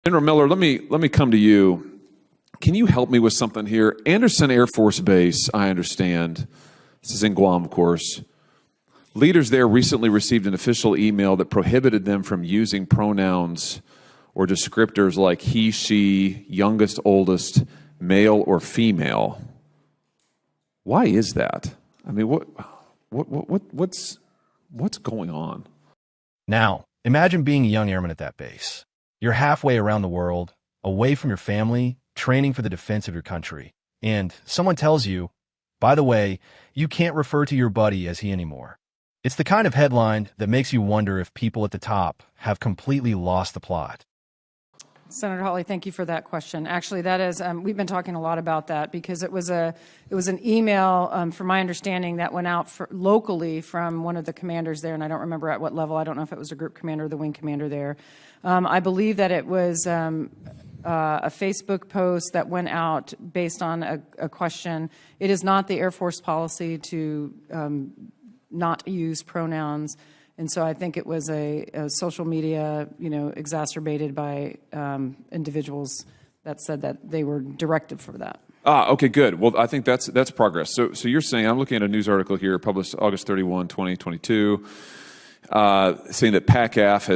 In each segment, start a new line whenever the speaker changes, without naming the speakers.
General Miller, let me come to you. Can you help me with something here? Anderson Air Force Base, I understand. This is in Guam, of course. Leaders there recently received an official email that prohibited them from using pronouns or descriptors like he, she, youngest, oldest, male, or female. Why is that? I mean, what's going on?
Now, imagine being a young airman at that base. You're halfway around the world, away from your family, training for the defense of your country. And someone tells you, by the way, you can't refer to your buddy as he anymore. It's the kind of headline that makes you wonder if people at the top have completely lost the plot.
Senator Hawley, thank you for that question. Actually, that is, we've been talking a lot about that because it was an email, from my understanding, that went out locally from one of the commanders there, and I don't remember at what level. I don't know if it was a group commander or the wing commander there. I believe that it was a Facebook post that went out based on a question. It is not the Air Force policy to not use pronouns. And so I think it was a social media, exacerbated by individuals that said that they were directed for that.
Okay, good. Well, I think that's progress. So you're saying, I'm looking at a news article here published August 31, 2022, saying that PACAF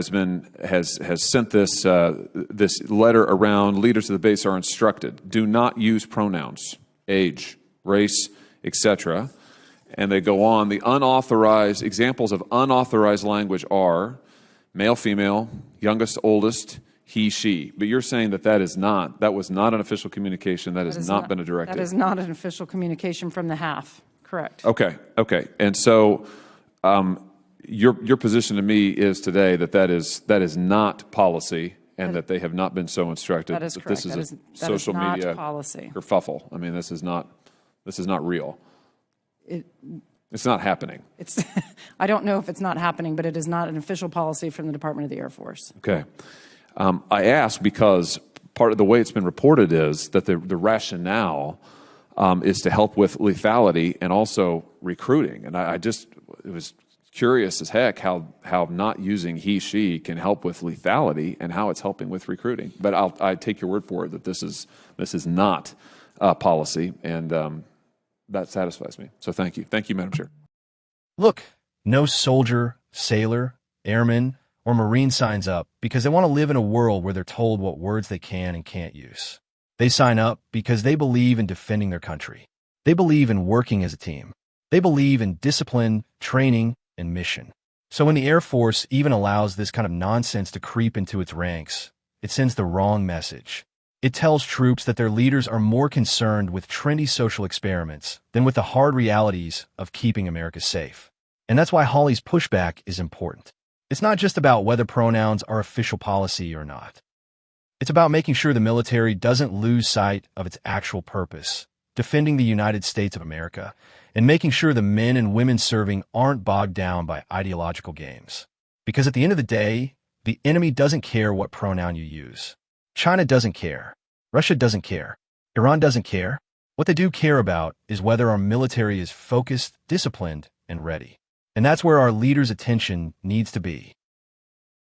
has sent this letter around. Leaders of the base are instructed, do not use pronouns, age, race, etc. And they go on. The unauthorized examples of unauthorized language are male, female, youngest, oldest, he, she. But you're saying that was not an official communication. That has not been a directive.
That is not an official communication from the HAF. Correct.
Okay. And so your position to me is today that is not policy, and that they have not been so instructed.
That is correct.
This is a social media
policy
kerfuffle. I mean, this is not real. It's not happening.
I don't know if it's not happening, but it is not an official policy from the Department of the Air Force.
Okay. I ask because part of the way it's been reported is that the rationale is to help with lethality and also recruiting. And it was curious as heck how not using he, she can help with lethality and how it's helping with recruiting. But I take your word for it that this is not policy, and that satisfies me. So thank you. Thank you, Madam Chair.
Look, no soldier, sailor, airman, or Marine signs up because they want to live in a world where they're told what words they can and can't use. They sign up because they believe in defending their country. They believe in working as a team. They believe in discipline, training, and mission. So when the Air Force even allows this kind of nonsense to creep into its ranks, it sends the wrong message. It tells troops that their leaders are more concerned with trendy social experiments than with the hard realities of keeping America safe. And that's why Hawley's pushback is important. It's not just about whether pronouns are official policy or not. It's about making sure the military doesn't lose sight of its actual purpose, defending the United States of America, and making sure the men and women serving aren't bogged down by ideological games. Because at the end of the day, the enemy doesn't care what pronoun you use. China doesn't care. Russia doesn't care. Iran doesn't care. What they do care about is whether our military is focused, disciplined, and ready. And that's where our leaders' attention needs to be.